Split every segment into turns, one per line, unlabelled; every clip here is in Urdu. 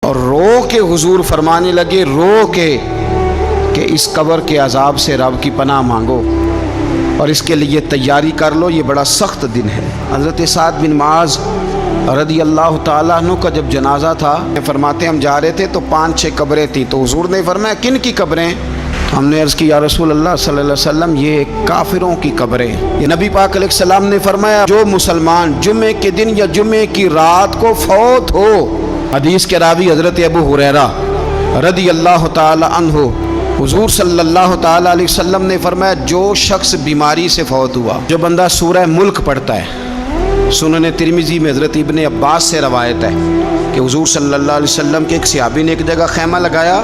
اور رو کے حضور فرمانے لگے، رو کے کہ اس قبر کے عذاب سے رب کی پناہ مانگو اور اس کے لیے تیاری کر لو، یہ بڑا سخت دن ہے۔ حضرت سعد بن معاذ رضی اللہ تعالیٰ عنہ کا جب جنازہ تھا، فرماتے ہم جا رہے تھے تو 5-6 قبریں تھیں، تو حضور نے فرمایا کن کی قبریں؟ ہم نے عرض کی یا رسول اللہ صلی اللہ علیہ وسلم یہ کافروں کی قبریں۔ یہ نبی پاک علیہ السلام نے فرمایا جو مسلمان جمعے کے دن یا جمعے کی رات کو فوت ہو، حدیث کے راوی حضرت ابو ہریرہ رضی اللہ تعالی عنہ، حضور صلی اللہ تعالی علیہ وسلم نے فرمایا جو شخص بیماری سے فوت ہوا، جو بندہ سورہ ملک پڑھتا ہے، سنن ترمذی میں حضرت ابن عباس سے روایت ہے کہ حضور صلی اللہ علیہ وسلم کے ایک صحابی نے ایک جگہ خیمہ لگایا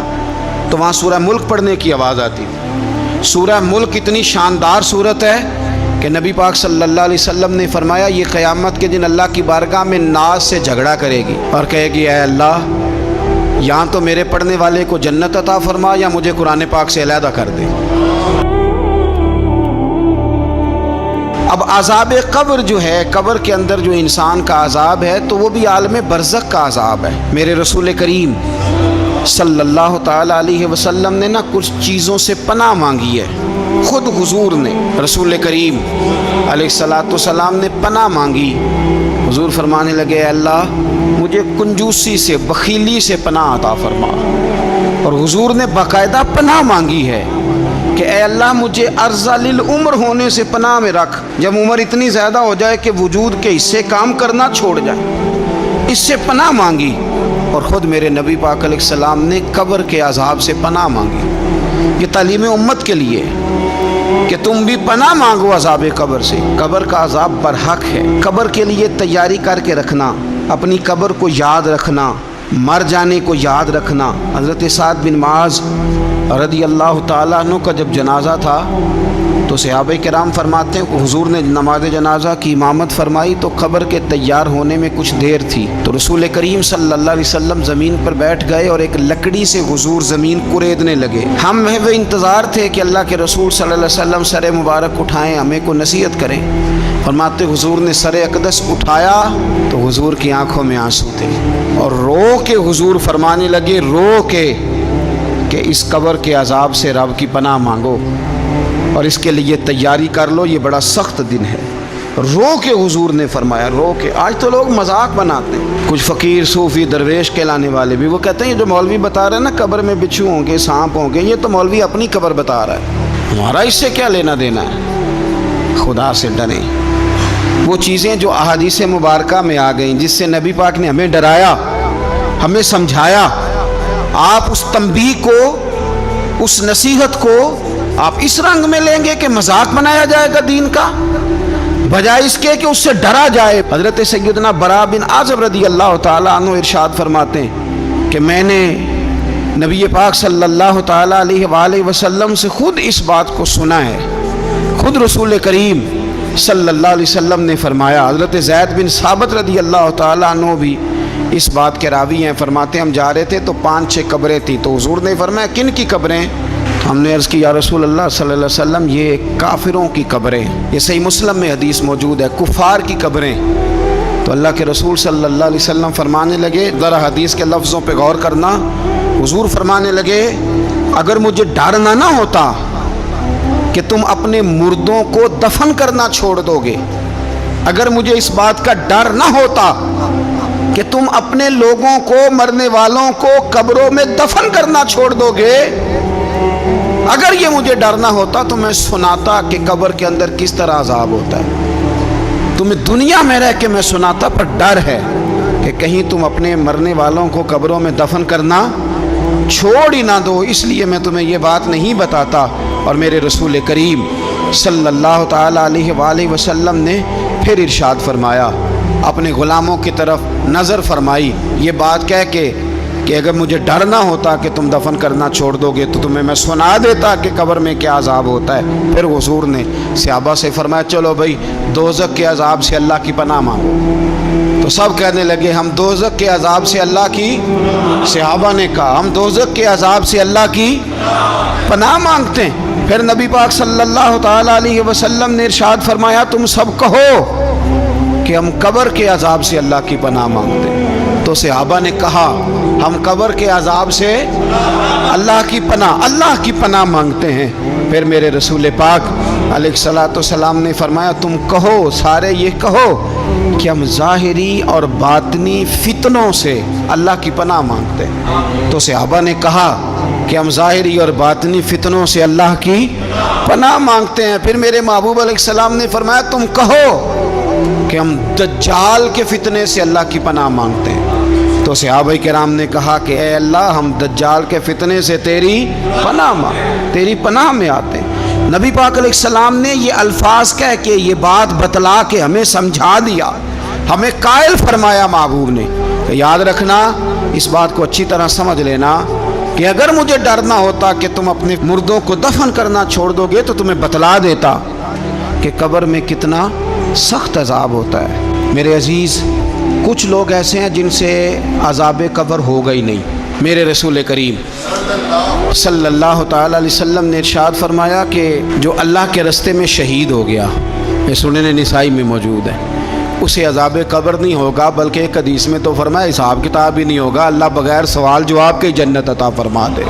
تو وہاں سورہ ملک پڑھنے کی آواز آتی تھی۔ سورہ ملک اتنی شاندار صورت ہے کہ نبی پاک صلی اللہ علیہ وسلم نے فرمایا یہ قیامت کے دن اللہ کی بارگاہ میں ناز سے جھگڑا کرے گی اور کہے گی اے اللہ یہاں تو میرے پڑھنے والے کو جنت عطا فرما یا مجھے قرآن پاک سے علیحدہ کر دے۔ اب عذاب قبر جو ہے، قبر کے اندر جو انسان کا عذاب ہے تو وہ بھی عالم برزخ کا عذاب ہے۔ میرے رسول کریم صلی اللہ تعالی علیہ وسلم نے کچھ چیزوں سے پناہ مانگی ہے، خود حضور نے، رسول کریم علیہ الصلاۃ والسلام نے پناہ مانگی۔ حضور فرمانے لگے اے اللہ مجھے کنجوسی سے، بخیلی سے پناہ عطا فرما، اور حضور نے باقاعدہ پناہ مانگی ہے کہ اے اللہ مجھے ارذل العمر ہونے سے پناہ میں رکھ، جب عمر اتنی زیادہ ہو جائے کہ وجود کے حصے کام کرنا چھوڑ جائے، اس سے پناہ مانگی۔ اور خود میرے نبی پاک علیہ السلام نے قبر کے عذاب سے پناہ مانگی۔ یہ تعلیم امت کے لیے کہ تم بھی پناہ مانگو عذاب قبر سے۔ قبر کا عذاب برحق ہے، قبر کے لیے تیاری کر کے رکھنا، اپنی قبر کو یاد رکھنا، مر جانے کو یاد رکھنا۔ حضرت سعد بن معاذ رضی اللہ تعالیٰ عنہ کا جب جنازہ تھا تو صحابہ کرام فرماتے ہیں کہ حضور نے نماز جنازہ کی امامت فرمائی تو قبر کے تیار ہونے میں کچھ دیر تھی، تو رسول کریم صلی اللہ علیہ وسلم زمین پر بیٹھ گئے اور ایک لکڑی سے حضور زمین کریدنے لگے۔ ہم وہ انتظار تھے کہ اللہ کے رسول صلی اللہ علیہ وسلم سر مبارک اٹھائیں، ہمیں کو نصیحت کریں۔ فرماتے حضور نے سر اقدس اٹھایا تو حضور کی آنکھوں میں آنسو تھے، اور رو کے حضور فرمانے لگے، رو کے کہ اس قبر کے عذاب سے رب کی پناہ مانگو اور اس کے لیے تیاری کر لو، یہ بڑا سخت دن ہے۔ رو کے حضور نے فرمایا، رو کے۔ آج تو لوگ مذاق بناتے ہیں، کچھ فقیر صوفی درویش کہلانے والے بھی، وہ کہتے ہیں یہ جو مولوی بتا رہے ہیں نا قبر میں بچھو ہوں گے، سانپ ہوں گے، یہ تو مولوی اپنی قبر بتا رہا ہے، ہمارا اس سے کیا لینا دینا ہے۔ خدا سے ڈریں۔ وہ چیزیں جو احادیث مبارکہ میں آ گئیں، جس سے نبی پاک نے ہمیں ڈرایا، ہمیں سمجھایا، آپ اس تنبیہ کو، اس نصیحت کو آپ اس رنگ میں لیں گے کہ مذاق بنایا جائے گا دین کا، بجائے اس کے کہ اس سے ڈرا جائے۔ حضرت سیدنا براء بن عازب رضی اللہ تعالیٰ عنہ ارشاد فرماتے ہیں کہ میں نے نبی پاک صلی اللہ تعالیٰ علیہ وآلہ وسلم سے خود اس بات کو سنا ہے، خود رسول کریم صلی اللہ علیہ وسلم نے فرمایا۔ حضرت زید بن ثابت رضی اللہ تعالیٰ عنہ بھی اس بات کے راوی ہیں، فرماتے ہم جا رہے تھے تو 5-6 قبریں تھیں، تو حضور نے فرمایا کن کی قبریں؟ ہم نے عرض کی یا رسول اللہ صلی اللہ علیہ وسلم یہ کافروں کی قبریں۔ یہ صحیح مسلم میں حدیث موجود ہے، کفار کی قبریں۔ تو اللہ کے رسول صلی اللہ علیہ وسلم فرمانے لگے، ذرا حدیث کے لفظوں پہ غور کرنا، حضور فرمانے لگے اگر مجھے ڈر نہ ہوتا کہ تم اپنے مردوں کو دفن کرنا چھوڑ دو گے، اگر مجھے اس بات کا ڈر نہ ہوتا کہ تم اپنے لوگوں کو، مرنے والوں کو قبروں میں دفن کرنا چھوڑ دو گے، اگر یہ مجھے ڈر نہ ہوتا تو میں سناتا کہ قبر کے اندر کس طرح عذاب ہوتا ہے۔ تمہیں دنیا میں رہ کے میں سناتا، پر ڈر ہے کہ کہیں تم اپنے مرنے والوں کو قبروں میں دفن کرنا چھوڑ ہی نہ دو، اس لیے میں تمہیں یہ بات نہیں بتاتا۔ اور میرے رسول کریم صلی اللہ تعالیٰ علیہ وآلہ وسلم نے پھر ارشاد فرمایا، اپنے غلاموں کی طرف نظر فرمائی، یہ بات کہہ کے کہ اگر مجھے ڈر نہ ہوتا کہ تم دفن کرنا چھوڑ دو گے تو تمہیں میں سنا دیتا کہ قبر میں کیا عذاب ہوتا ہے۔ پھر حضور نے صحابہ سے فرمایا چلو بھائی دوزخ کے عذاب سے اللہ کی پناہ مانگو، تو سب کہنے لگے ہم دوزخ کے عذاب سے اللہ کی، صحابہ نے کہا ہم دوزخ کے عذاب سے اللہ کی پناہ مانگتے ہیں۔ پھر نبی پاک صلی اللہ تعالیٰ علیہ وسلم نے ارشاد فرمایا تم سب کہو کہ ہم قبر کے عذاب سے اللہ کی پناہ مانگتے ہیں۔ تو صحابہ نے کہا ہم قبر کے عذاب سے اللہ کی پناہ مانگتے ہیں۔ پھر میرے رسول پاک علیہ الصلوۃ والسلام نے فرمایا تم کہو، سارے یہ کہو کہ ہم ظاہری اور باطنی فتنوں سے اللہ کی پناہ مانگتے ہیں۔ تو صحابہ نے کہا کہ ہم ظاہری اور باطنی فتنوں سے اللہ کی پناہ مانگتے ہیں۔ پھر میرے محبوب علیہ السلام نے فرمایا تم کہو کہ ہم دجال کے فتنے سے اللہ کی پناہ مانگتے ہیں۔ تو صحابہ کرام نے کہا کہ اے اللہ ہم دجال کے فتنے سے تیری پناہ میں آتے ہیں۔ نبی پاک علیہ السلام نے یہ الفاظ کہہ کے یہ بات بتلا کے ہمیں سمجھا دیا، ہمیں قائل فرمایا محبوب نے کہ یاد رکھنا، اس بات کو اچھی طرح سمجھ لینا کہ اگر مجھے ڈر نہ ہوتا کہ تم اپنے مردوں کو دفن کرنا چھوڑ دو گے تو تمہیں بتلا دیتا کہ قبر میں کتنا سخت عذاب ہوتا ہے۔ میرے عزیز، کچھ لوگ ایسے ہیں جن سے عذاب قبر ہوگا ہی نہیں۔ میرے رسول کریم صلی اللہ تعالی علیہ وسلم نے ارشاد فرمایا کہ جو اللہ کے رستے میں شہید ہو گیا، یہ سنن نسائی میں موجود ہے، اسے عذاب قبر نہیں ہوگا، بلکہ ایک حدیث میں تو فرمایا حساب کتاب ہی نہیں ہوگا، اللہ بغیر سوال جواب کے جنت عطا فرما دے۔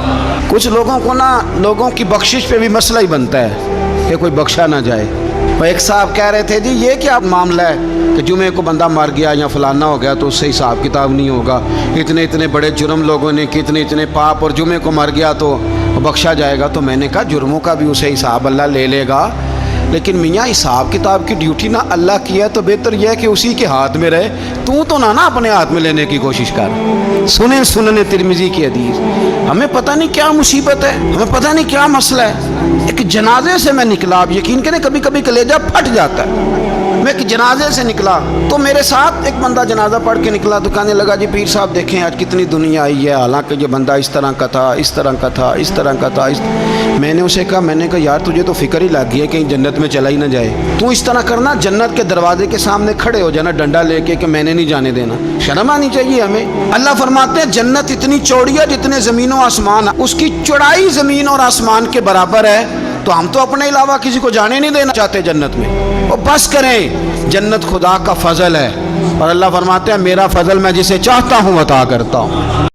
کچھ لوگوں کو لوگوں کی بخشش پہ بھی مسئلہ ہی بنتا ہے کہ کوئی بخشا نہ جائے۔ ایک صاحب کہہ رہے تھے جی یہ کیا معاملہ ہے کہ جمعے کو بندہ مر گیا یا فلانا ہو گیا تو اس سے حساب کتاب نہیں ہوگا، اتنے بڑے جرم لوگوں نے کی، اتنے پاپ، اور جمعے کو مر گیا تو بخشا جائے گا۔ تو میں نے کہا جرموں کا بھی اسے حساب اللہ لے لے گا، لیکن میاں حساب کتاب کی ڈیوٹی نہ اللہ کی ہے تو بہتر یہ ہے کہ اسی کے ہاتھ میں رہے، تو نہ اپنے ہاتھ میں لینے کی کوشش کر۔ سنن ترمذی کی حدیث۔ ہمیں پتہ نہیں کیا مصیبت ہے، ہمیں پتہ نہیں کیا مسئلہ ہے۔ ایک جنازے سے میں نکلا، آپ یقین کریں کبھی کبھی کلیجہ پھٹ جاتا ہے۔ میں ایک جنازے سے نکلا تو میرے ساتھ ایک بندہ جنازہ پڑھ کے نکلا تو کہنے لگا جی پیر صاحب دیکھیں آج کتنی دنیا آئی ہے، حالانکہ یہ بندہ اس طرح کا تھا، اس طرح کا تھا، اس طرح کا تھا۔ میں نے اسے کہا یار تجھے تو فکر ہی لگ گئی ہے کہیں جنت میں چلا ہی نہ جائے، تو اس طرح کرنا جنت کے دروازے کے سامنے کھڑے ہو جانا ڈنڈا لے کے کہ میں نے نہیں جانے دینا۔ شرم آنی چاہیے ہمیں۔ اللہ فرماتے ہیں جنت اتنی چوڑی ہے جتنے زمین و آسمان، اس کی چوڑائی زمین اور آسمان کے برابر ہے، تو ہم تو اپنے علاوہ کسی کو جانے نہیں دینا چاہتے جنت میں۔ اور بس کریں، جنت خدا کا فضل ہے، اور اللہ فرماتے ہیں میرا فضل میں جسے چاہتا ہوں عطا کرتا ہوں۔